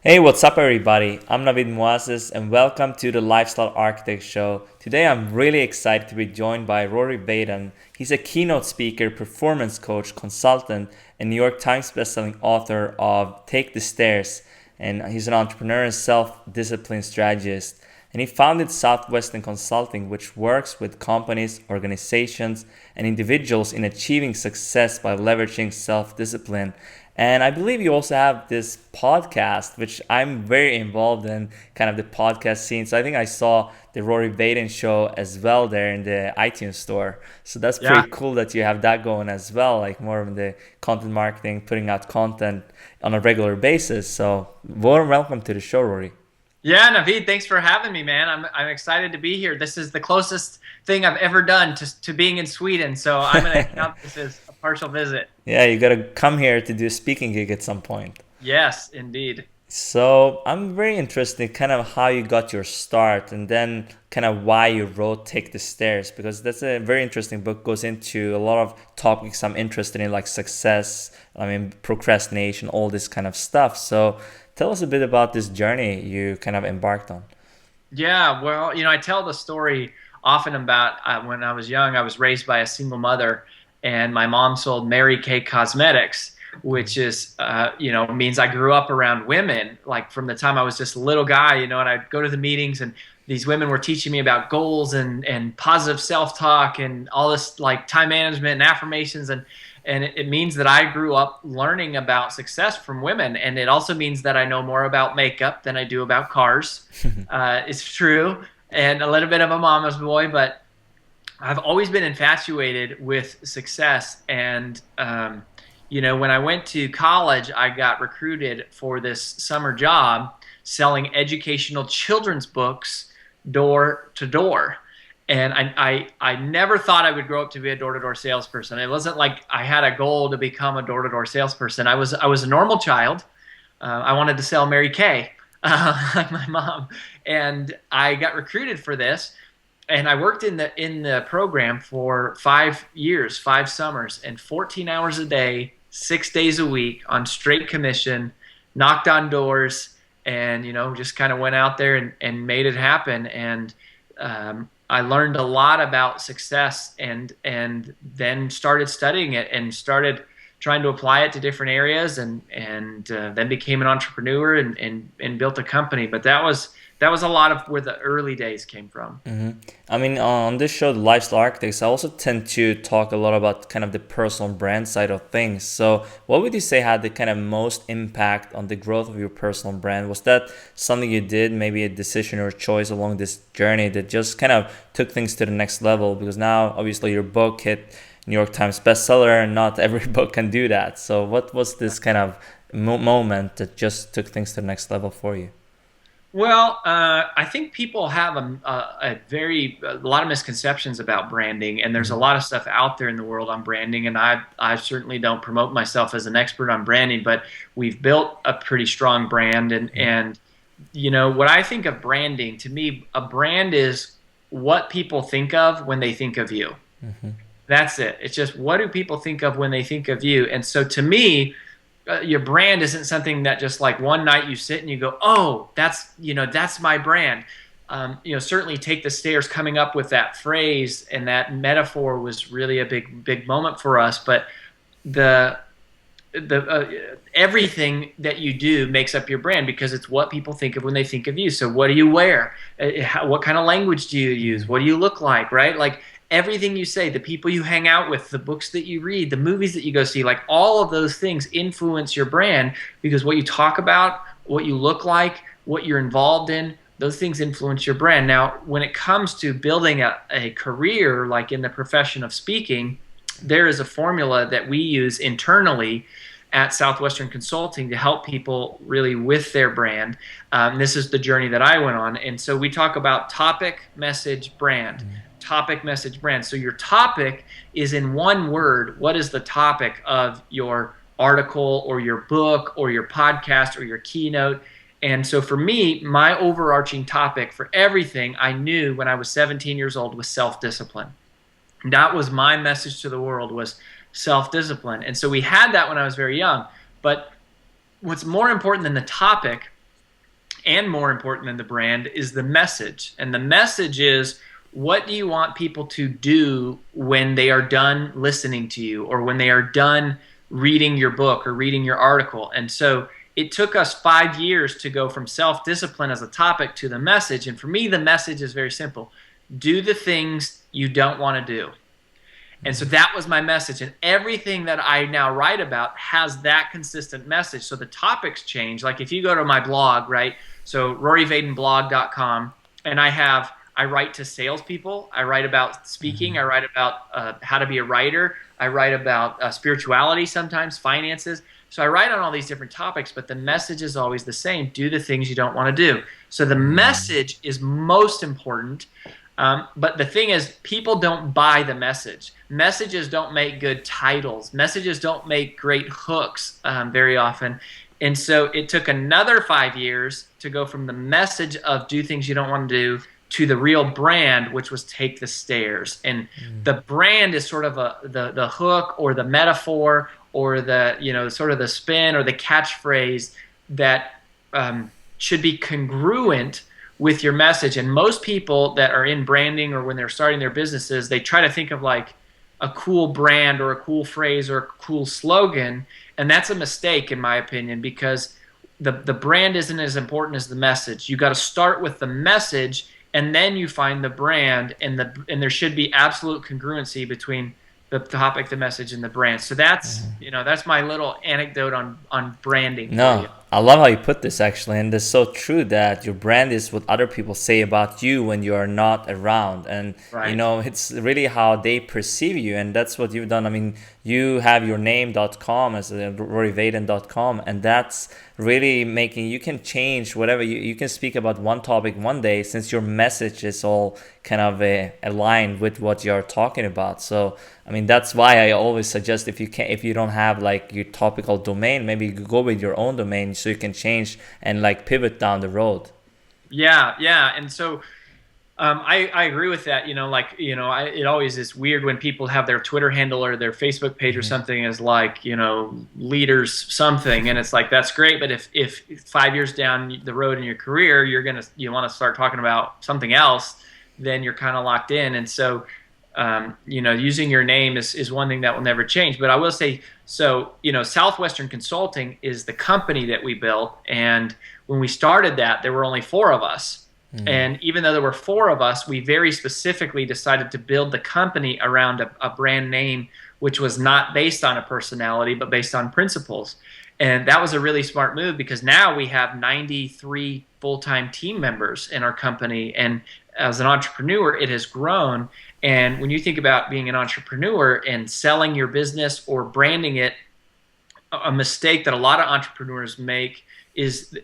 Hey, what's up, everybody? I'm Navid Muazzez, and welcome to the Lifestyle Architect Show. Today, I'm really excited to be joined by Rory Vaden. He's a keynote speaker, performance coach, consultant, and New York Times bestselling author of Take the Stairs. And he's an entrepreneur and self-discipline strategist. And he founded Southwestern Consulting, which works with companies, organizations, and individuals in achieving success by leveraging self-discipline. And I believe you also have this podcast, which I'm very involved in, kind of the podcast scene. So I think I saw the Rory Vaden show as well there in the iTunes store. So that's Yeah. pretty cool that you have that going as well, like more of the content marketing, putting out content on a regular basis. So warm welcome to the show, Rory. Yeah, Naveed, thanks for having me, man. I'm excited to be here. This is the closest thing I've ever done to being in Sweden, so I'm going to count this as a partial visit. Yeah, you gotta come here to do a speaking gig at some point. Yes, indeed. So I'm very interested kind of how you got your start and then kind of why you wrote Take the Stairs, because that's a very interesting book, goes into a lot of topics I'm interested in, like success, procrastination, all this kind of stuff. So tell us a bit about this journey you kind of embarked on. Yeah, well, I tell the story often about when I was young, I was raised by a single mother, and my mom sold Mary Kay Cosmetics, which is, means I grew up around women, like from the time I was just a little guy, and I'd go to the meetings, and these women were teaching me about goals and positive self-talk and all this like time management and affirmations, and it means that I grew up learning about success from women. And it also means that I know more about makeup than I do about cars. It's true. And a little bit of a mama's boy, but I've always been infatuated with success. And, when I went to college, I got recruited for this summer job selling educational children's books door to door. And I never thought I would grow up to be a door-to-door salesperson. It wasn't like I had a goal to become a door-to-door salesperson. I was a normal child. I wanted to sell Mary Kay, like my mom, and I got recruited for this. And I worked in the program for 5 years, 5 summers, and 14 hours a day, 6 days a week on straight commission, knocked on doors, and just kind of went out there and made it happen. And I learned a lot about success, and then started studying it and started trying to apply it to different areas, and then became an entrepreneur and built a company. But that was a lot of where the early days came from. On this show, The Lifestyle Architects, I also tend to talk a lot about kind of the personal brand side of things. So, what would you say had the kind of most impact on the growth of your personal brand? Was that something you did, maybe a decision or choice along this journey that just kind of took things to the next level? Because now, obviously, your book hit New York Times bestseller, and not every book can do that. So, what was this kind of moment that just took things to the next level for you? Well, I think people have a lot of misconceptions about branding, and there's a lot of stuff out there in the world on branding. And I certainly don't promote myself as an expert on branding, but we've built a pretty strong brand. And what I think of branding, to me, a brand is what people think of when they think of you. Mm-hmm. That's it. It's just what do people think of when they think of you. And so to me, your brand isn't something that just like one night you sit and you go, oh, that's my brand. Certainly Take the Stairs, coming up with that phrase and that metaphor was really a big moment for us. But the everything that you do makes up your brand, because it's what people think of when they think of you. So what do you wear? What kind of language do you use? What do you look like, right? Like everything you say, the people you hang out with, the books that you read, the movies that you go see, like all of those things influence your brand, because what you talk about, what you look like, what you're involved in, those things influence your brand. Now, when it comes to building a career, like in the profession of speaking, there is a formula that we use internally at Southwestern Consulting to help people really with their brand. This is the journey that I went on. And so we talk about topic, message, brand. Topic, message, brand. So your topic is in one word. What is the topic of your article or your book or your podcast or your keynote? And so for me, my overarching topic for everything I knew when I was 17 years old was self-discipline. That was my message to the world, was self-discipline. And so we had that when I was very young. But what's more important than the topic and more important than the brand is the message. And the message is, what do you want people to do when they are done listening to you, or when they are done reading your book or reading your article? And so it took us 5 years to go from self-discipline as a topic to the message. And for me, the message is very simple. Do the things you don't want to do. And so that was my message. And everything that I now write about has that consistent message. So the topics change. Like if you go to my blog, right? So roryvadenblog.com, and I write to salespeople. I write about speaking. I write about how to be a writer. I write about spirituality sometimes, finances. So I write on all these different topics, but the message is always the same. Do the things you don't want to do. So the message is most important. But the thing is, people don't buy the message. Messages don't make good titles. Messages don't make great hooks very often. And so it took another 5 years to go from the message of do things you don't want to do to the real brand, which was take the stairs. And the brand is sort of the hook or the metaphor or the, sort of the spin or the catchphrase that should be congruent with your message. And most people that are in branding or when they're starting their businesses, they try to think of like a cool brand or a cool phrase or a cool slogan. And that's a mistake, in my opinion, because the brand isn't as important as the message. You got to start with the message, and then you find the brand, and there should be absolute congruency between the topic, the message, and the brand. So that's that's my little anecdote on branding. No, I love how you put this actually, and it's so true that your brand is what other people say about you when you are not around, and Right. it's really how they perceive you, and that's what you've done. I mean, you have your name.com as roryvaden.com, and that's really making you can change whatever you can speak about one topic one day, since your message is all kind of aligned with what you're talking about. So I mean, that's why I always suggest if you don't have like your topical domain, maybe you could go with your own domain so you can change and like pivot down the road. Yeah. And so I agree with that. It always is weird when people have their Twitter handle or their Facebook page or something as like, leaders something. And it's like, that's great. But if 5 years down the road in your career, you want to start talking about something else, then you're kind of locked in. And so, using your name is one thing that will never change. But I will say, so, Southwestern Consulting is the company that we built. And when we started that, there were only 4 of us. And even though there were 4 of us, we very specifically decided to build the company around a brand name, which was not based on a personality, but based on principles. And that was a really smart move, because now we have 93 full-time team members in our company. And as an entrepreneur, it has grown. And when you think about being an entrepreneur and selling your business or branding it, a mistake that a lot of entrepreneurs make is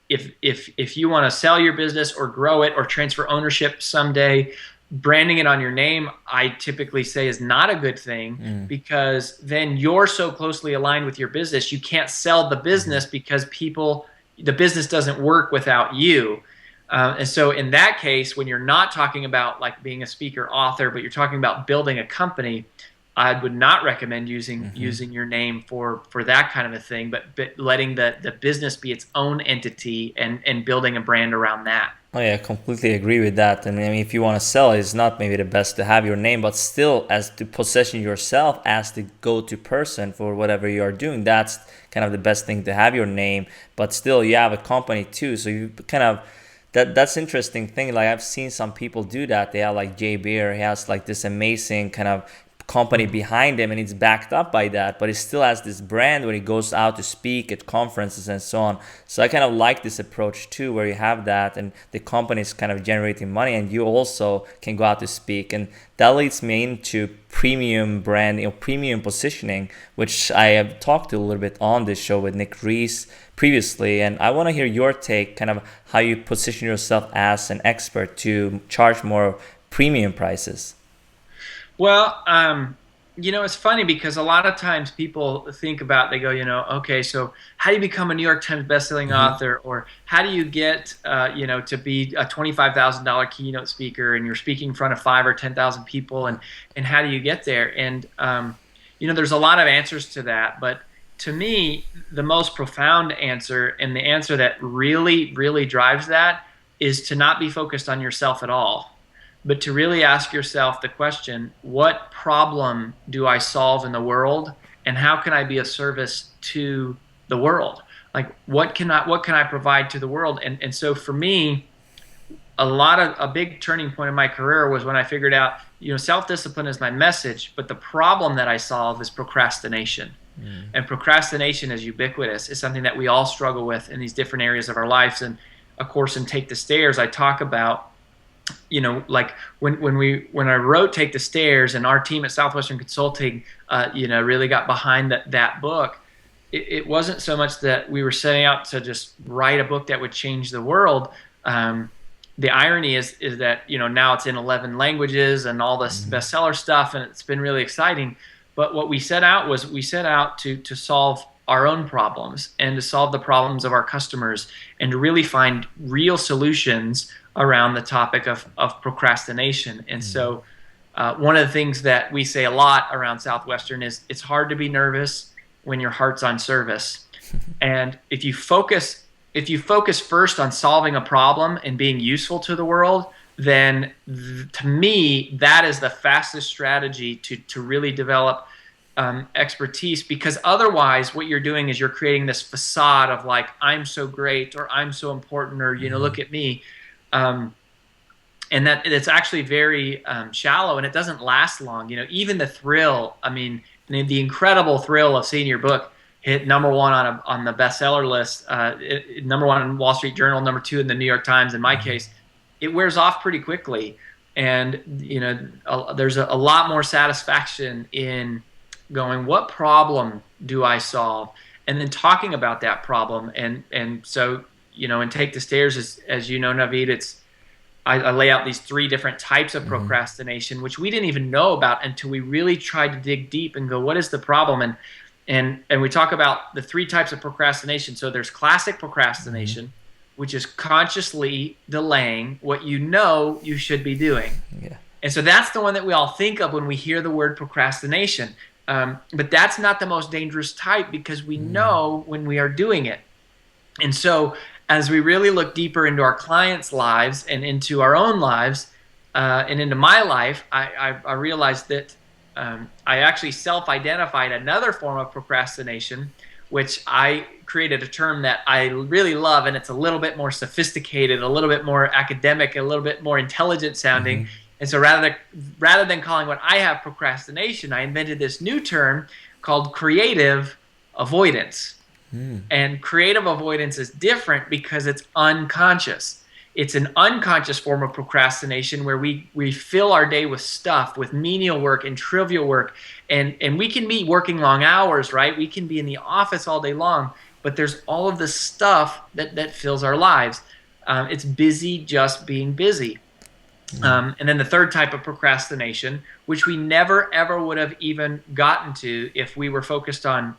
if you want to sell your business or grow it or transfer ownership someday, branding it on your name, I typically say, is not a good thing, because then you're so closely aligned with your business, you can't sell the business because the business doesn't work without you. And so in that case, when you're not talking about like being a speaker, author, but you're talking about building a company, I would not recommend using your name for that kind of a thing, but letting the business be its own entity and building a brand around that. Oh yeah, I completely agree with that. And I mean, if you want to sell, it's not maybe the best to have your name, but still, as to position yourself as the go-to person for whatever you are doing, that's kind of the best thing to have your name. But still, you have a company too, so you kind of that's interesting thing. Like I've seen some people do that. They have like Jay Beer. He has like this amazing kind of company behind him, and it's backed up by that, but he still has this brand when he goes out to speak at conferences and so on. So I kind of like this approach too, where you have that and the company is kind of generating money and you also can go out to speak. And that leads me into premium brand, premium positioning, which I have talked to a little bit on this show with Nick Reese previously. And I want to hear your take, kind of how you position yourself as an expert to charge more premium prices. Well, it's funny because a lot of times people think about, they go, okay, so how do you become a New York Times bestselling author? Or how do you get, to be a $25,000 keynote speaker and you're speaking in front of 5 or 10,000 people, and how do you get there? And, there's a lot of answers to that, but to me, the most profound answer, and the answer that really, really drives that, is to not be focused on yourself at all, but to really ask yourself the question, what problem do I solve in the world, and how can I be of service to the world? Like, what can I provide to the world? And so for me, a big turning point in my career was when I figured out, self-discipline is my message, but the problem that I solve is procrastination. And procrastination is ubiquitous. It's something that we all struggle with in these different areas of our lives. And of course, in Take the Stairs, I talk about, like when I wrote Take the Stairs, and our team at Southwestern Consulting, really got behind that book. It wasn't so much that we were setting out to just write a book that would change the world. The irony is that now it's in 11 languages and all this bestseller stuff, and it's been really exciting. But what we set out to solve our own problems, and to solve the problems of our customers, and to really find real solutions around the topic of procrastination. And so one of the things that we say a lot around Southwestern is it's hard to be nervous when your heart's on service. And if you focus first on solving a problem and being useful to the world, then to me, that is the fastest strategy to really develop expertise. Because otherwise, what you're doing is you're creating this facade of like, I'm so great, or I'm so important, or look at me, and that it's actually very shallow, and it doesn't last long. Even the thrill. I mean, the incredible thrill of seeing your book hit number one on the bestseller list, number one in Wall Street Journal, number two in the New York Times. In my case, it wears off pretty quickly, and there's a lot more satisfaction in going, what problem do I solve, and then talking about that problem. And so and Take the Stairs, as you know, Naveed, I lay out these 3 different types of procrastination, which we didn't even know about until we really tried to dig deep and go, what is the problem? And we talk about the 3 types of procrastination. So there's classic procrastination, which is consciously delaying what you should be doing. Yeah. And so that's the one that we all think of when we hear the word procrastination. But that's not the most dangerous type, because we know when we are doing it. And so as we really look deeper into our clients' lives and into our own lives, and into my life, I realized that I actually self-identified another form of procrastination, which I created a term that I really love, and it's a little bit more sophisticated, a little bit more academic, a little bit more intelligent sounding. And so rather than calling what I have procrastination, I invented this new term called creative avoidance. And creative avoidance is different because it's unconscious. It's an unconscious form of procrastination where we fill our day with stuff, with menial work and trivial work. And we can be working long hours, right? We can be in the office all day long, but there's all of this stuff that fills our lives. It's busy just being busy. And then the third type of procrastination, which we never ever would have even gotten to if we were focused on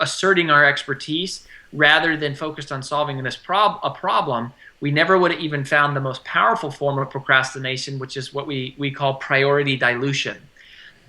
asserting our expertise rather than focused on solving a problem, we never would have even found the most powerful form of procrastination, which is what we call priority dilution.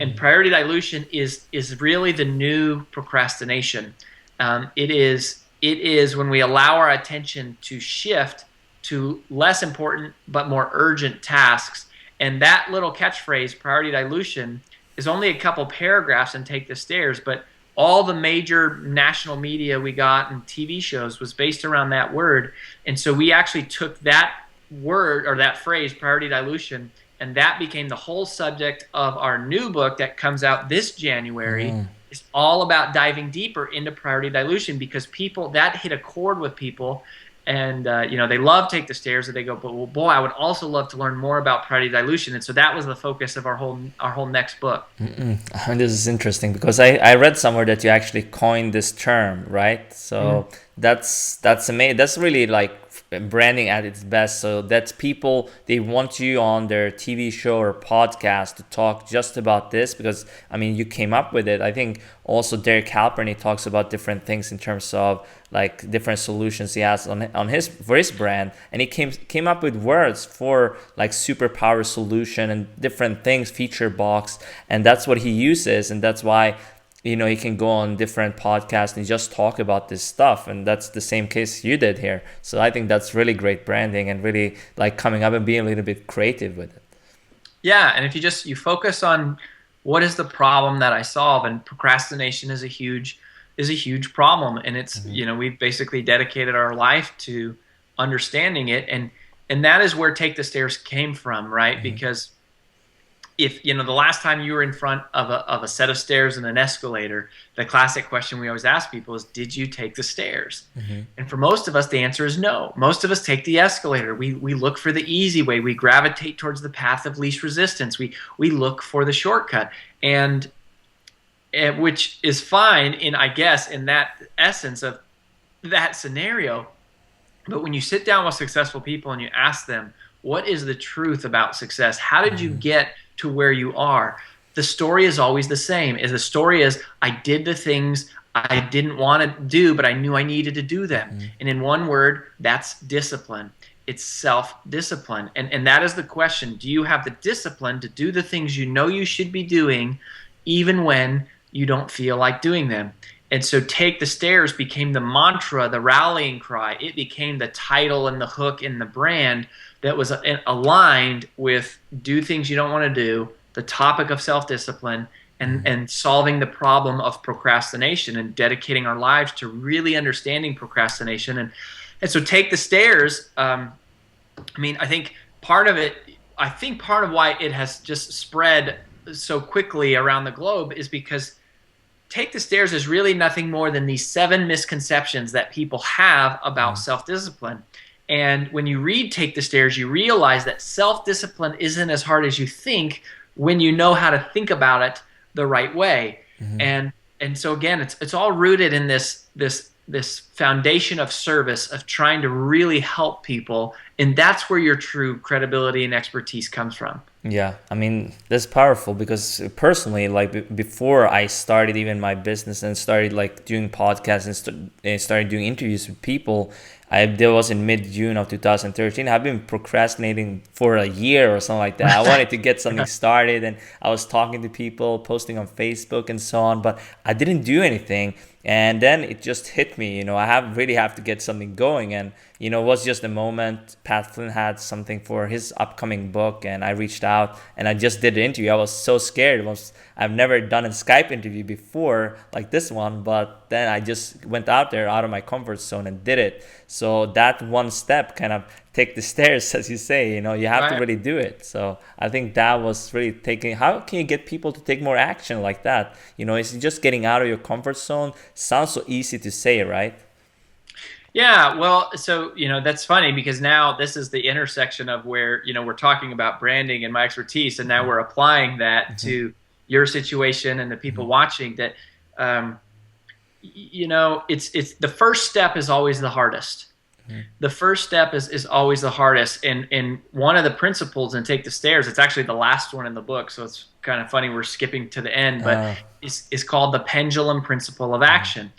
And priority dilution is really the new procrastination. It is when we allow our attention to shift to less important but more urgent tasks. And that little catchphrase, priority dilution, is only a couple paragraphs in Take the Stairs, but all the major national media we got and TV shows was based around that word. And so we actually took that word, or that phrase, priority dilution, and that became the whole subject of our new book that comes out this January. It's all about diving deeper into priority dilution, because that hit a chord with people. And they love Take the Stairs, and they go, but well, boy, I would also love to learn more about priority dilution. And so that was the focus of our whole next book. This is interesting, because I read somewhere that you actually coined this term, right? So that's amazing. That's really like branding at its best. So that's people, they want you on their TV show or podcast to talk just about this, because I mean, you came up with it. I think also Derek Halpern, he talks about different things in terms of like different solutions he has for his brand, and he came up with words for like superpower solution and different things, feature box, and that's what he uses. And that's why he can go on different podcasts and just talk about this stuff, and that's the same case you did here. So I think that's really great branding and really like coming up and being a little bit creative with it. Yeah, and if you focus on what is the problem that I solve, and procrastination is a huge problem, and it's we've basically dedicated our life to understanding it, and that is where Take the Stairs came from, right? Because if the last time you were in front of a set of stairs and an escalator, the classic question we always ask people is, did you take the stairs? And for most of us, the answer is no. Most of us take the escalator. We look for the easy way. We gravitate towards the path of least resistance. We look for the shortcut, and which is fine in that essence of that scenario. But when you sit down with successful people and you ask them, what is the truth about success? How did you get to where you are? The story is always the same. The story is, I did the things I didn't want to do, but I knew I needed to do them. And in one word, that's discipline. It's self-discipline. And that is the question. Do you have the discipline to do the things you know you should be doing, even when you don't feel like doing them? And so Take the Stairs became the mantra, the rallying cry. It became the title and the hook and the brand that was aligned with do things you don't want to do, the topic of self-discipline, and solving the problem of procrastination, and dedicating our lives to really understanding procrastination. And so Take the Stairs, I think part of why it has just spread so quickly around the globe is because Take the Stairs is really nothing more than these 7 misconceptions that people have about self-discipline. And when you read Take the Stairs, you realize that self-discipline isn't as hard as you think when you know how to think about it the right way. And so again, it's all rooted in this foundation of service, of trying to really help people, and that's where your true credibility and expertise comes from. Yeah, that's powerful, because personally, like before I started even my business and started like doing podcasts and started doing interviews with people, there was in mid-June of 2013. I've been procrastinating for a year or something like that. I wanted to get something started, and I was talking to people, posting on Facebook and so on, but I didn't do anything. And then it just hit me, I really have to get something going. And, it was just a moment. Pat Flynn had something for his upcoming book, and I reached out and I just did the interview. I was so scared. I've never done a Skype interview before like this one, but then I just went out there out of my comfort zone and did it. So that one step kind of take the stairs, as you say, you have to really do it. So I think that was really how can you get people to take more action like that? It's just getting out of your comfort zone. Sounds so easy to say, right? Yeah, well, so, that's funny, because now this is the intersection of where, we're talking about branding and my expertise, and now we're applying that to your situation and the people watching that, it's the first step is always the hardest. The first step is always the hardest. And one of the principles in Take the Stairs, it's actually the last one in the book, so it's kind of funny we're skipping to the end, but it's called the Pendulum Principle of Action.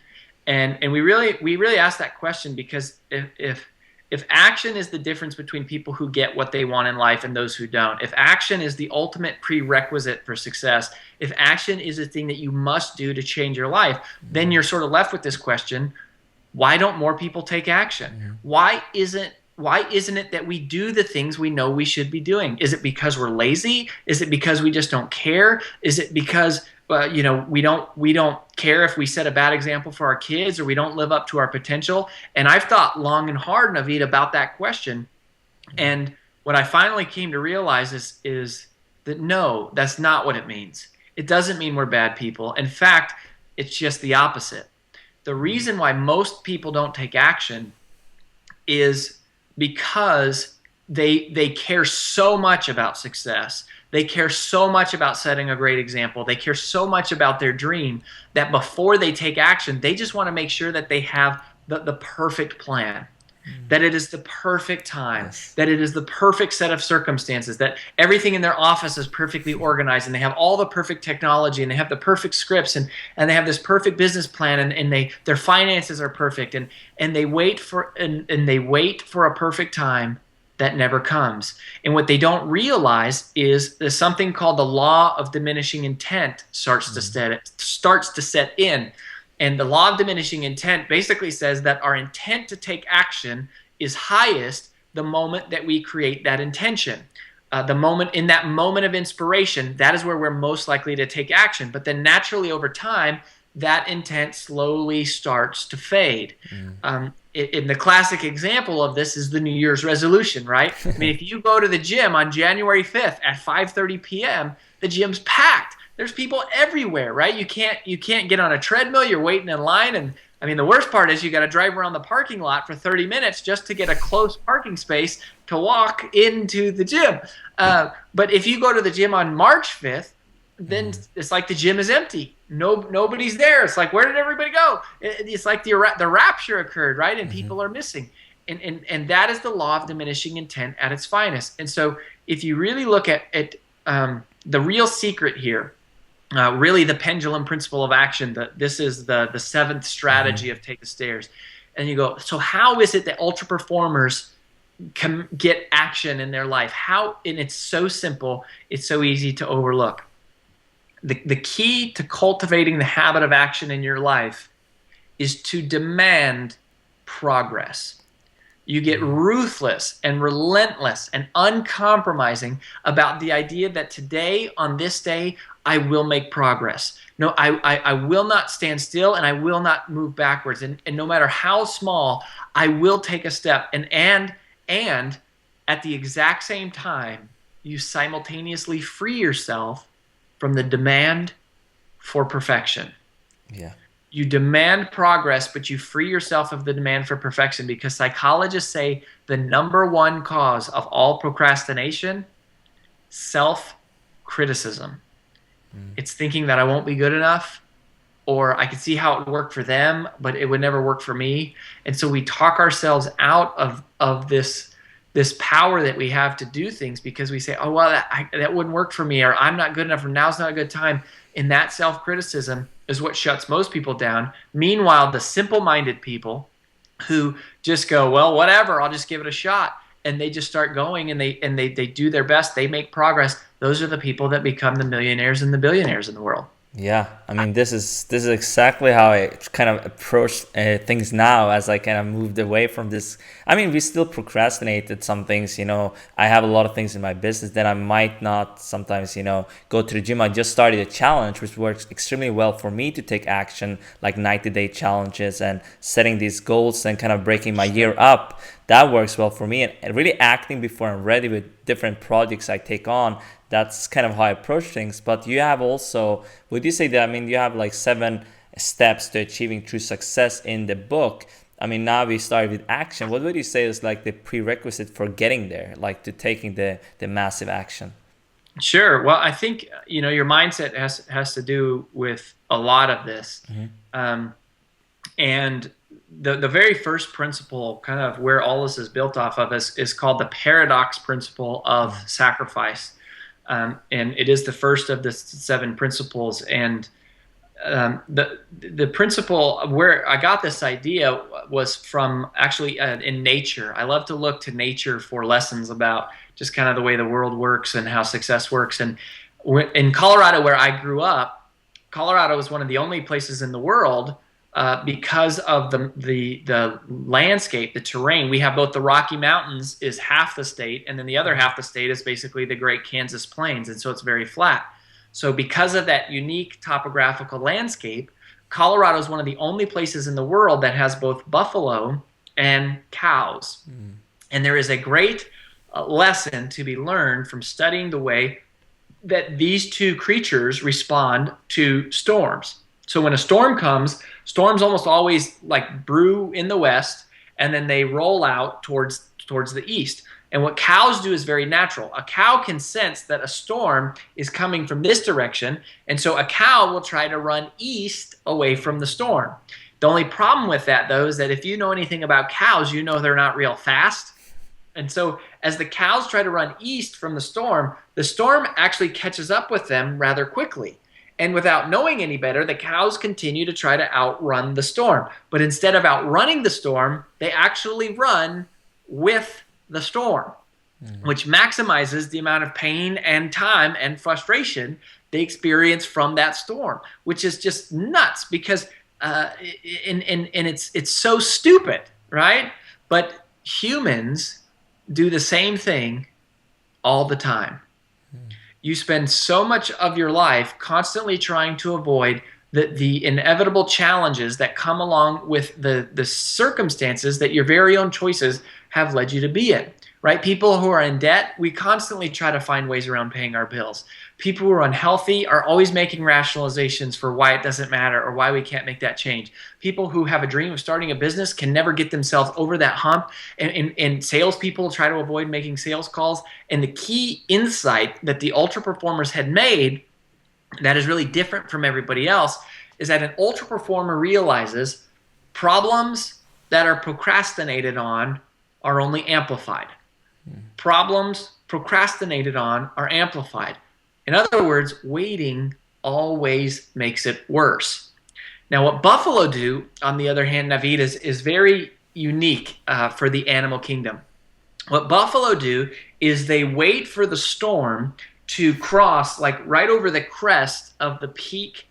And we really ask that question because if action is the difference between people who get what they want in life and those who don't, if action is the ultimate prerequisite for success, if action is a thing that you must do to change your life, then you're sort of left with this question: why don't more people take action? Why isn't it that we do the things we know we should be doing? Is it because we're lazy? Is it because we just don't care? Is it because we don't care if we set a bad example for our kids, or we don't live up to our potential? And I've thought long and hard, Naveed, about that question. And what I finally came to realize is that no, that's not what it means. It doesn't mean we're bad people. In fact, it's just the opposite. The reason why most people don't take action is because they care so much about success. They care so much about setting a great example. They care so much about their dream that before they take action, they just want to make sure that they have the perfect plan, that it is the perfect time, that it is the perfect set of circumstances, that everything in their office is perfectly organized, and they have all the perfect technology, and they have the perfect scripts, and they have this perfect business plan, and their finances are perfect, and they wait for a perfect time that never comes. And what they don't realize is there's something called the law of diminishing intent starts to set in. And the law of diminishing intent basically says that our intent to take action is highest the moment that we create that intention. In that moment of inspiration, that is where we're most likely to take action. But then naturally over time, that intent slowly starts to fade. In the classic example of this is the New Year's resolution, right? I mean, if you go to the gym on January 5th at 5:30 p.m., the gym's packed. There's people everywhere, right? You can't get on a treadmill. You're waiting in line, and I mean, the worst part is you got to drive around the parking lot for 30 minutes just to get a close parking space to walk into the gym. But if you go to the gym on March 5th, then it's like the gym is empty. Nobody's there. It's like, where did everybody go? It's like the rapture occurred, right? And people are missing. And that is the law of diminishing intent at its finest. And so if you really look at the real secret here, really the pendulum principle of action, this is the seventh strategy of take the stairs. And you go, so how is it that ultra performers can get action in their life? And it's so simple, it's so easy to overlook. The key to cultivating the habit of action in your life is to demand progress. You get ruthless and relentless and uncompromising about the idea that today, on this day, I will make progress. No, I will not stand still, and I will not move backwards. And no matter how small, I will take a step. And at the exact same time, you simultaneously free yourself from the demand for perfection. Yeah. You demand progress, but you free yourself of the demand for perfection, because psychologists say the number one cause of all procrastination, self-criticism. It's thinking that I won't be good enough, or I could see how it would work for them, but it would never work for me. And so we talk ourselves out of this power that we have to do things, because we say, oh, well, that wouldn't work for me, or I'm not good enough, or now's not a good time. And that self-criticism is what shuts most people down. Meanwhile, the simple-minded people who just go, well, whatever, I'll just give it a shot, and they just start going, and they do their best, they make progress. Those are the people that become the millionaires and the billionaires in the world. Yeah, I mean, this is exactly how I kind of approach things now, as I kind of moved away from this. I mean, we still procrastinated some things, I have a lot of things in my business that I might not sometimes, go to the gym. I just started a challenge, which works extremely well for me to take action, like 90-day challenges and setting these goals and kind of breaking my year up. That works well for me, and really acting before I'm ready with different projects I take on. That's kind of how I approach things. But you have also, would you say that, I mean, you have like 7 steps to achieving true success in the book. I mean, now we started with action. What would you say is like the prerequisite for getting there, like to taking the massive action? Sure. Well, I think, your mindset has to do with a lot of this. And the very first principle, kind of where all this is built off of, is called the paradox principle of sacrifice. And it is the first of the 7 principles. And the principle where I got this idea was from actually in nature. I love to look to nature for lessons about just kind of the way the world works and how success works. And in Colorado, where I grew up, Colorado was one of the only places in the world, because of the landscape, the terrain. We have both the Rocky Mountains is half the state, and then the other half the state is basically the Great Kansas Plains, and so it's very flat. So because of that unique topographical landscape, Colorado is one of the only places in the world that has both buffalo and cows. And there is a great lesson to be learned from studying the way that these two creatures respond to storms. So when a storm comes, storms almost always like brew in the west, and then they roll out towards the east. And what cows do is very natural. A cow can sense that a storm is coming from this direction, and so a cow will try to run east away from the storm. The only problem with that, though, is that if you know anything about cows, you know they're not real fast. And so as the cows try to run east from the storm actually catches up with them rather quickly. And without knowing any better, the cows continue to try to outrun the storm. But instead of outrunning the storm, they actually run with the storm. which maximizes the amount of pain and time and frustration they experience from that storm, which is just nuts because it's so stupid, right? But humans do the same thing all the time. You spend so much of your life constantly trying to avoid the inevitable challenges that come along with the circumstances that your very own choices have led you to be in, right? People who are in debt, we constantly try to find ways around paying our bills. People who are unhealthy are always making rationalizations for why it doesn't matter or why we can't make that change. People who have a dream of starting a business can never get themselves over that hump. And salespeople try to avoid making sales calls. And the key insight that the ultra performers had made that is really different from everybody else is that an ultra performer realizes problems that are procrastinated on are only amplified. Problems procrastinated on are amplified. In other words, waiting always makes it worse. Now, what buffalo do, on the other hand, Naveed, is very unique for the animal kingdom. What buffalo do is they wait for the storm to cross like right over the crest of the peak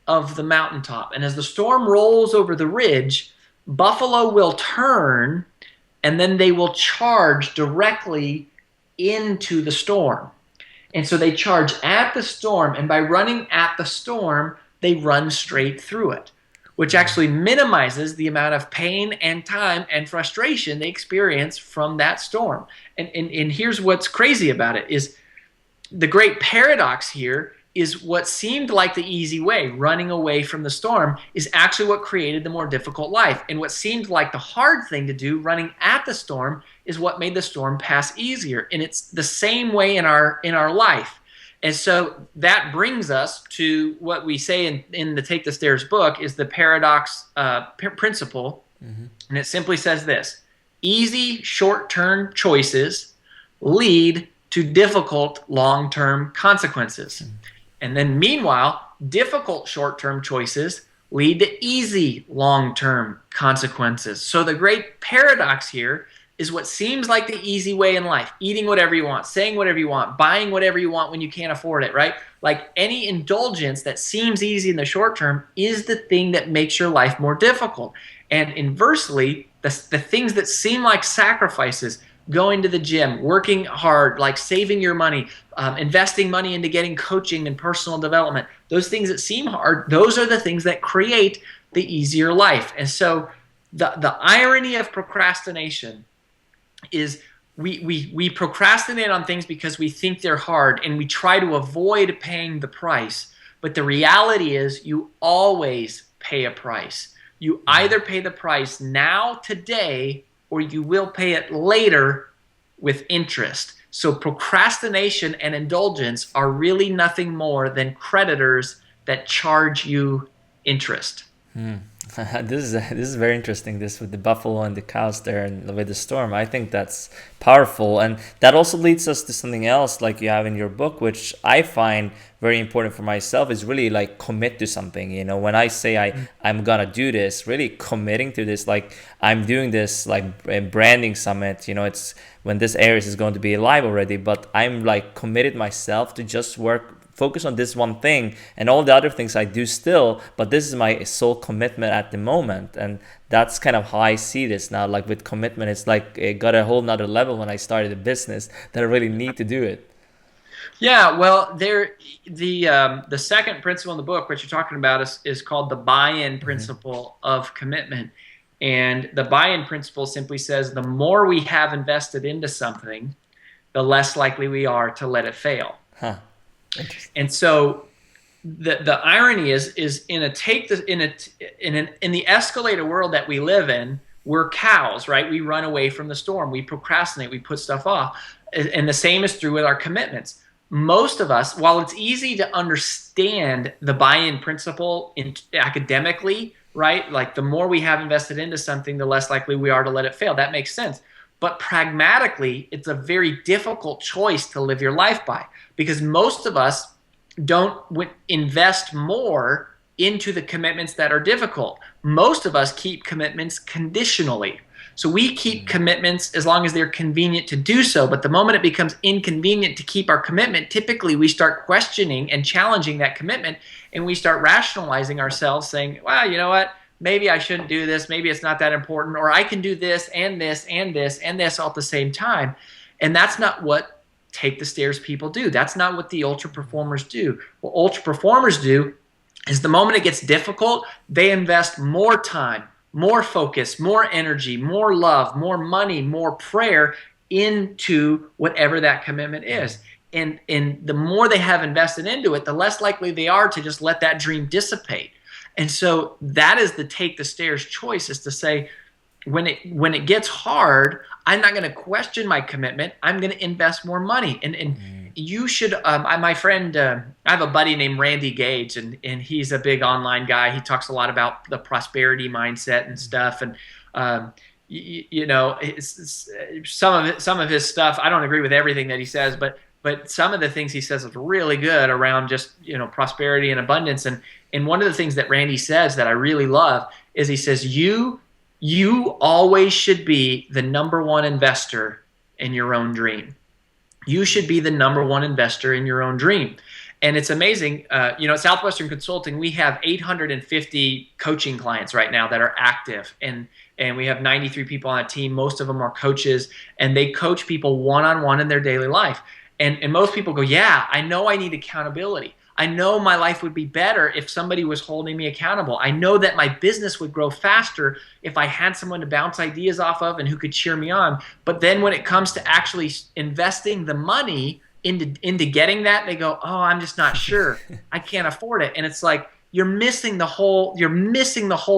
of the mountaintop. And as the storm rolls over the ridge, buffalo will turn and then they will charge directly into the storm. And so they charge at the storm, and by running at the storm, they run straight through it, which actually minimizes the amount of pain and time and frustration they experience from that storm. And here's what's crazy about it is the great paradox here is what seemed like the easy way, running away from the storm, is actually what created the more difficult life. And what seemed like the hard thing to do, running at the storm, is what made the storm pass easier. And it's the same way in our life. And so that brings us to what we say in the Take the Stairs book is the paradox principle. And it simply says this: easy short-term choices lead to difficult long-term consequences. And then meanwhile, difficult short-term choices lead to easy long-term consequences. So the great paradox here is what seems like the easy way in life: eating whatever you want, saying whatever you want, buying whatever you want when you can't afford it, right? Like any indulgence that seems easy in the short term is the thing that makes your life more difficult. And inversely, the things that seem like sacrifices, going to the gym, working hard, like saving your money, investing money into getting coaching and personal development, those things that seem hard, those are the things that create the easier life. And so the irony of procrastination is we procrastinate on things because we think they're hard and we try to avoid paying the price. But the reality is you always pay a price. You either pay the price now, today, or you will pay it later with interest. So procrastination and indulgence are really nothing more than creditors that charge you interest. This is very interesting, this with the buffalo and the cows there and with the storm. I think that's powerful, and that also leads us to something else like you have in your book, which I find very important for myself, is really like commit to something. You know, when I say I'm gonna do this, really committing to this, like I'm doing this like a branding summit, you know, it's when this airs is going to be live already, but I'm like committed myself to just focus on this one thing, and all the other things I do still, but this is my sole commitment at the moment. And that's kind of how I see this now. Like with commitment, it's like it got a whole nother level when I started a business that I really need to do it. Yeah, well, the second principle in the book, what you're talking about, is called the buy-in principle of commitment. And the buy-in principle simply says the more we have invested into something, the less likely we are to let it fail. And so the irony is in the escalator world that we live in, we're cows, right? We run away from the storm. We procrastinate. We put stuff off. And the same is true with our commitments. Most of us, while it's easy to understand the buy-in principle academically, right? Like the more we have invested into something, the less likely we are to let it fail. That makes sense. But pragmatically, it's a very difficult choice to live your life by, because most of us don't invest more into the commitments that are difficult. Most of us keep commitments conditionally. So we keep commitments as long as they're convenient to do so. But the moment it becomes inconvenient to keep our commitment, typically we start questioning and challenging that commitment, and we start rationalizing ourselves, saying, well, you know what? Maybe I shouldn't do this. Maybe it's not that important. Or I can do this and this and this and this all at the same time. And that's not what take the stairs people do. That's not what the ultra performers do. What ultra performers do is the moment it gets difficult, they invest more time, more focus, more energy, more love, more money, more prayer into whatever that commitment is. And the more they have invested into it, the less likely they are to just let that dream dissipate. And so that is the take the stairs choice, is to say, when it gets hard, I'm not going to question my commitment. I'm going to invest more money. And you should, my friend, I have a buddy named Randy Gage, and he's a big online guy. He talks a lot about the prosperity mindset and stuff. And, you know, some of his stuff, I don't agree with everything that he says, but some of the things he says is really good around just, you know, prosperity and abundance. And one of the things that Randy says that I really love is he says, you always should be the number one investor in your own dream. You should be the number one investor in your own dream. And it's amazing. You know, at Southwestern Consulting, we have 850 coaching clients right now that are active. And we have 93 people on a team. Most of them are coaches, and they coach people one-on-one in their daily life. And most people go, yeah, I know I need accountability. I know my life would be better if somebody was holding me accountable. I know that my business would grow faster if I had someone to bounce ideas off of and who could cheer me on. But then when it comes to actually investing the money into getting that, they go, oh, I'm just not sure. I can't afford it. And it's like, you're missing the whole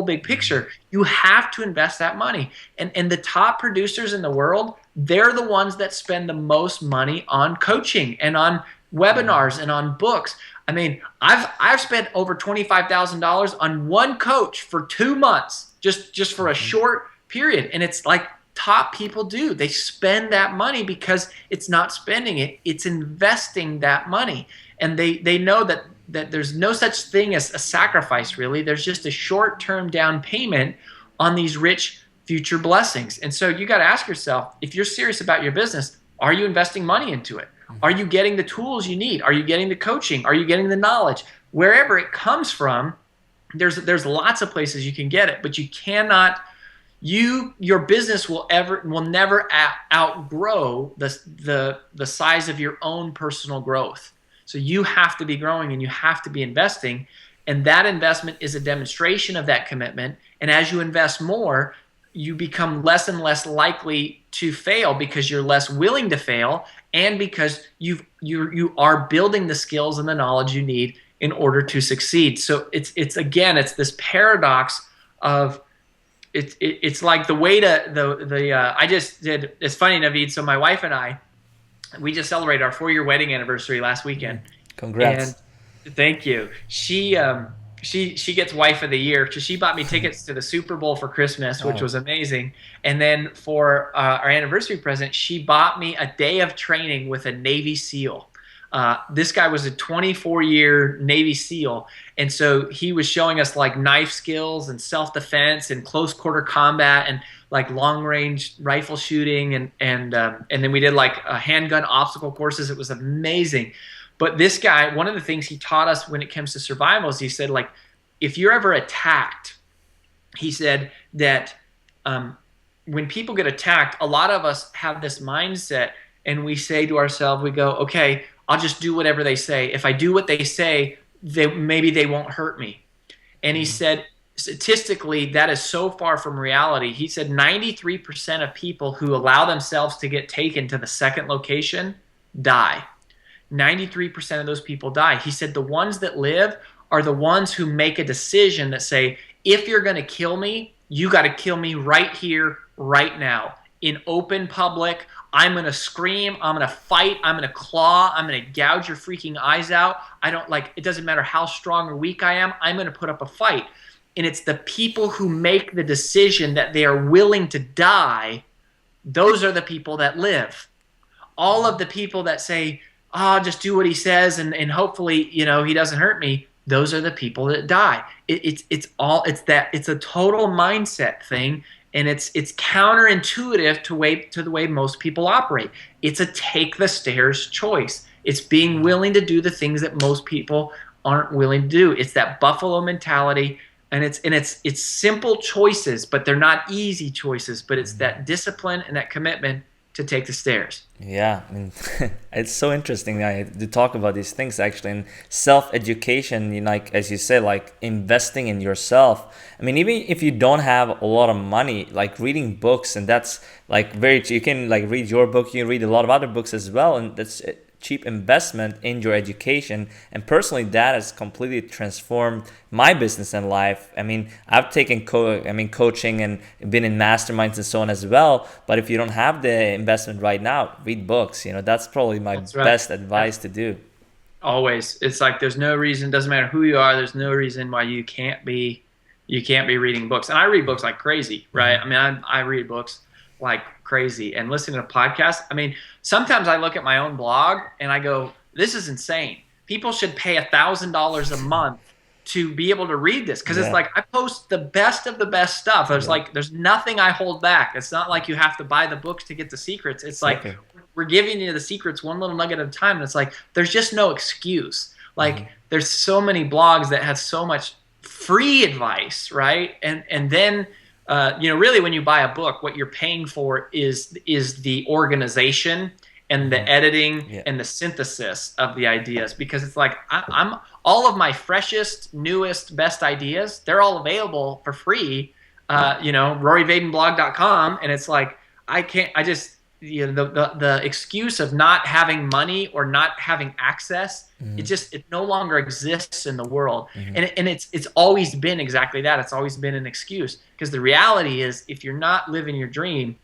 big picture. You have to invest that money. And the top producers in the world, they're the ones that spend the most money on coaching and on webinars and on books. I mean, I've spent over $25,000 on one coach for 2 months, just for a short period. And it's like top people do. They spend that money because it's not spending it, it's investing that money. And they know that there's no such thing as a sacrifice, really. There's just a short-term down payment on these rich future blessings. And so you got to ask yourself, if you're serious about your business, are you investing money into it? Are you getting the tools you need? Are you getting the coaching? Are you getting the knowledge? Wherever it comes from, there's lots of places you can get it, but you cannot. Your business will never outgrow the size of your own personal growth. So you have to be growing and you have to be investing, and that investment is a demonstration of that commitment. And as you invest more, you become less and less likely to fail because you're less willing to fail, and because you are building the skills and the knowledge you need in order to succeed. So it's this paradox of it's like the way to I just did. It's funny, Naveed. So my wife and I, we just celebrated our 4-year wedding anniversary last weekend. Congrats! And thank you. She gets wife of the year. So she bought me tickets to the Super Bowl for Christmas, which was amazing. And then for our anniversary present, she bought me a day of training with a Navy SEAL. This guy was a 24-year Navy SEAL. And so he was showing us like knife skills and self-defense and close quarter combat and like long-range rifle shooting. And then we did like handgun obstacle courses. It was amazing. But this guy, one of the things he taught us when it comes to survival is he said, like, if you're ever attacked, he said that when people get attacked, a lot of us have this mindset and we say to ourselves, we go, okay, I'll just do whatever they say. If I do what they say, maybe they won't hurt me. And he said, statistically, that is so far from reality. He said 93% of people who allow themselves to get taken to the second location die. 93% of those people die. He said the ones that live are the ones who make a decision that say, if you're going to kill me, you got to kill me right here, right now, in open public. I'm going to scream. I'm going to fight. I'm going to claw. I'm going to gouge your freaking eyes out. It doesn't matter how strong or weak I am. I'm going to put up a fight. And it's the people who make the decision that they are willing to die. Those are the people that live. All of the people that say, just do what he says and hopefully, he doesn't hurt me. Those are the people that die. It's a total mindset thing. and it's counterintuitive to the way most people operate. It's a take the stairs choice. It's being willing to do the things that most people aren't willing to do. It's that buffalo mentality, and it's simple choices, but they're not easy choices. But it's that discipline and that commitment to take the stairs. Yeah, I mean, it's so interesting to talk about these things actually. And self-education, like as you said, like investing in yourself. I mean, even if you don't have a lot of money, like reading books, and that's like you can like read your book, you can read a lot of other books as well, and that's a cheap investment in your education. And personally, that has completely transformed my business and life. I mean, I've taken coaching and been in masterminds and so on as well. But if you don't have the investment right now, read books. That's probably my That's right. best advice to do. Always. It's like there's no reason, doesn't matter who you are, there's no reason why you can't be reading books. And I read books like crazy, right? I mean, I read books like crazy and listening to podcasts. I mean, sometimes I look at my own blog and I go, this is insane. People should pay $1,000 a month to be able to read this, because it's like I post the best of the best stuff. There's nothing I hold back. It's not like you have to buy the books to get the secrets. It's like we're giving you the secrets one little nugget at a time, and it's like there's just no excuse. Like there's so many blogs that have so much free advice, right? And then really when you buy a book, what you're paying for is the organization and the editing and the synthesis of the ideas, because it's like I'm all of my freshest, newest, best ideas, they're all available for free. RoryVadenblog.com, and it's like the excuse of not having money or not having access, it no longer exists in the world. And it's always been exactly that. It's always been an excuse, because the reality is, if you're not living your dream,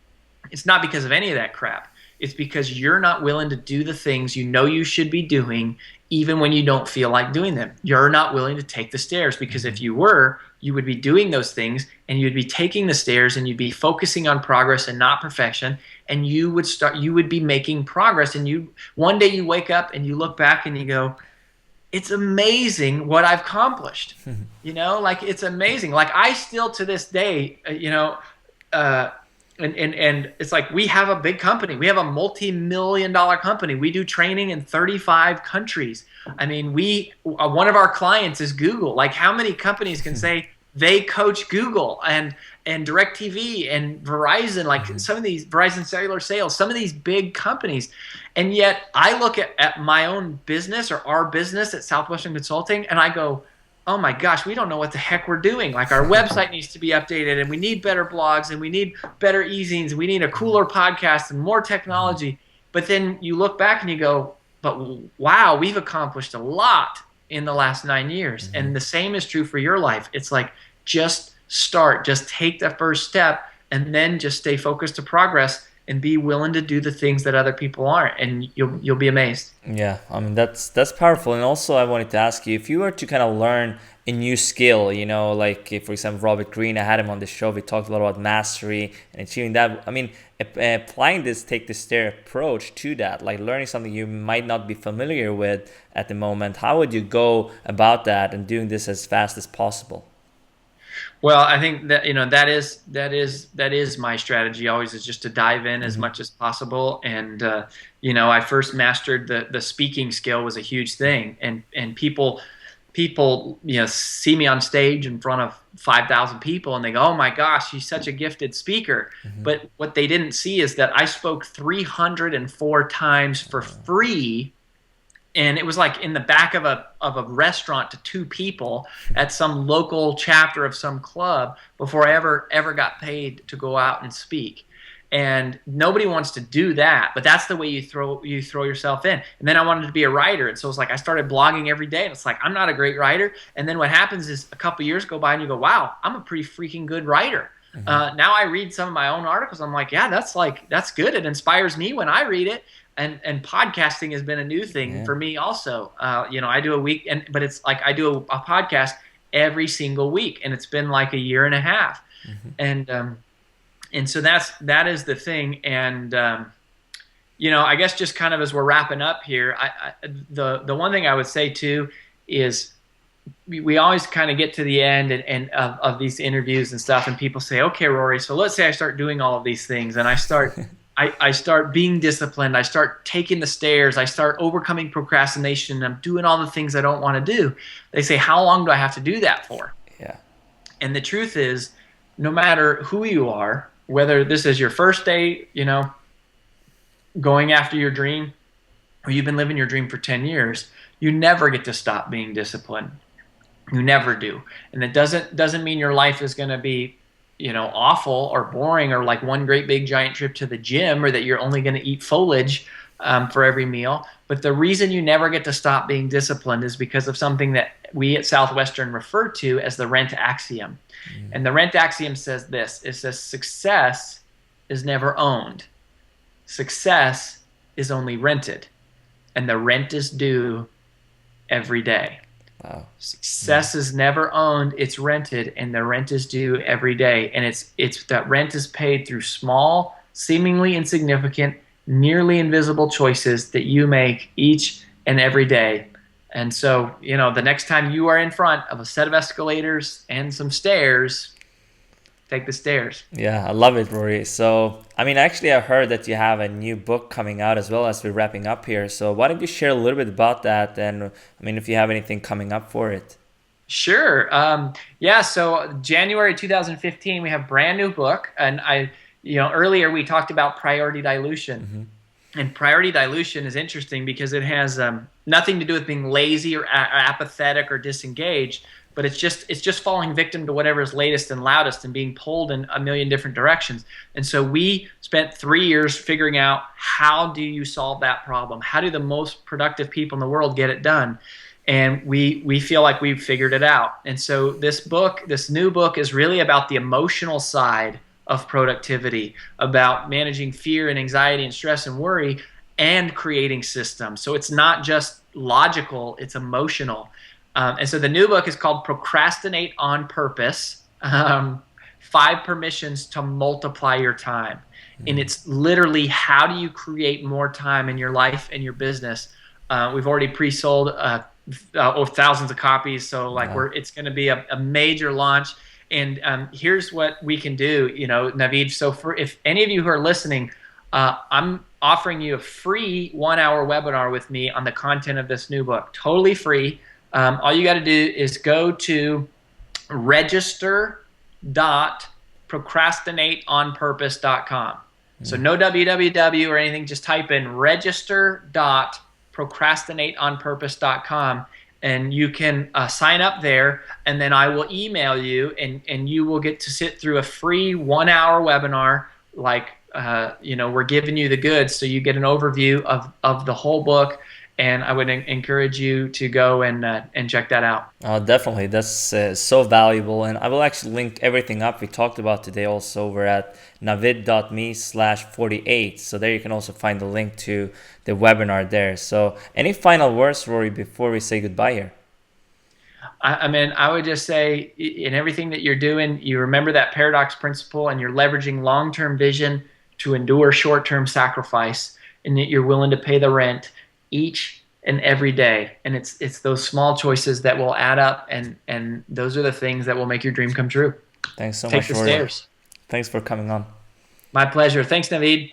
it's not because of any of that crap. It's because you're not willing to do the things you know you should be doing, even when you don't feel like doing them. You're not willing to take the stairs, because if you were, you would be doing those things, and you'd be taking the stairs, and you'd be focusing on progress and not perfection, and you would be making progress. And one day you wake up and you look back and you go, it's amazing what I've accomplished. Like it's amazing. Like I still to this day, and it's like we have a big company. We have a multi-million-dollar company. We do training in 35 countries. I mean, one of our clients is Google. Like, how many companies can say they coach Google and DirecTV and Verizon? Like some of these Verizon Cellular Sales, some of these big companies. And yet I look at my own business, or our business at Southwestern Consulting, and I go, oh my gosh, we don't know what the heck we're doing. Like our website needs to be updated, and we need better blogs, and we need better e-zines, and we need a cooler podcast and more technology. But then you look back and you go, but wow, we've accomplished a lot in the last 9 years. And the same is true for your life. It's like, just start, just take the first step, and then just stay focused to progress, and be willing to do the things that other people aren't, and you'll be amazed. Yeah, I mean that's powerful. And also I wanted to ask you, if you were to kind of learn a new skill, like if, for example, Robert Greene, I had him on the show, we talked a lot about mastery and achieving that. I mean, applying this take the stair approach to that, like learning something you might not be familiar with at the moment, how would you go about that and doing this as fast as possible? Well, I think that that is my strategy always, is just to dive in as much as possible. And I first mastered the speaking skill, was a huge thing, and people see me on stage in front of 5,000 people, and they go, oh my gosh, he's such a gifted speaker. But what they didn't see is that I spoke 304 times for free. And it was like in the back of a restaurant to 2 people at some local chapter of some club, before I ever got paid to go out and speak. And nobody wants to do that, but that's the way you throw yourself in. And then I wanted to be a writer, and so it's like I started blogging every day, and it's like I'm not a great writer. And then what happens is a couple years go by, and you go, wow, I'm a pretty freaking good writer. Now I read some of my own articles. I'm like, yeah, that's good. It inspires me when I read it. And podcasting has been a new thing for me also. I do a week, but it's like I do a podcast every single week, and it's been like a year and a half. And so that is the thing. And I guess just kind of as we're wrapping up here, the one thing I would say too is we always kind of get to the end and of these interviews and stuff, and people say, okay, Rory, so let's say I start doing all of these things, and I start being disciplined, I start taking the stairs, I start overcoming procrastination, I'm doing all the things I don't want to do. They say, how long do I have to do that for? Yeah. And the truth is, no matter who you are, whether this is your first day, going after your dream, or you've been living your dream for 10 years, you never get to stop being disciplined. You never do. And it doesn't mean your life is going to be, awful or boring or like one great big giant trip to the gym, or that you're only going to eat foliage for every meal. But the reason you never get to stop being disciplined is because of something that we at Southwestern refer to as the Rent Axiom. And the Rent Axiom says this. It says success is never owned. Success is only rented. And the rent is due every day. Wow. Success is never owned, it's rented, and the rent is due every day. And it's that rent is paid through small, seemingly insignificant, nearly invisible choices that you make each and every day. And so, the next time you are in front of a set of escalators and some stairs, take the stairs. Yeah, I love it, Rory. So, actually, I heard that you have a new book coming out as well as we're wrapping up here. So, why don't you share a little bit about that? And, if you have anything coming up for it. Sure. Yeah, so January 2015, we have a brand new book. And earlier we talked about priority dilution. Mm-hmm. And priority dilution is interesting because it has nothing to do with being lazy or apathetic or disengaged, but it's just falling victim to whatever is latest and loudest and being pulled in a million different directions. And so we spent 3 years figuring out, how do you solve that problem? How do the most productive people in the world get it done? And we feel like we've figured it out. And so this new book is really about the emotional side of productivity, about managing fear and anxiety and stress and worry, and creating systems. So it's not just logical, it's emotional. And so the new book is called Procrastinate on Purpose, 5 Permissions to Multiply Your Time. And it's literally, how do you create more time in your life and your business? We've already pre-sold thousands of copies, so it's going to be a major launch. And here's what we can do, Naveed. So if any of you who are listening, I'm offering you a free 1-hour webinar with me on the content of this new book, totally free. All you got to do is go to register.procrastinateonpurpose.com. So no www or anything, just type in register.procrastinateonpurpose.com. And you can sign up there, and then I will email you, and you will get to sit through a free 1-hour webinar. We're giving you the goods, so you get an overview of the whole book. And I would encourage you to go and check that out. Oh, definitely. That's so valuable. And I will actually link everything up we talked about today also over at navid.me/48. So there you can also find the link to the webinar there. So any final words, Rory, before we say goodbye here? I would just say, in everything that you're doing, you remember that paradox principle, and you're leveraging long-term vision to endure short-term sacrifice, and that you're willing to pay the rent each and every day. And it's those small choices that will add up, and those are the things that will make your dream come true. Thanks so Take much, the Rory. stairs. Thanks for coming on. My pleasure. Thanks, Naveed.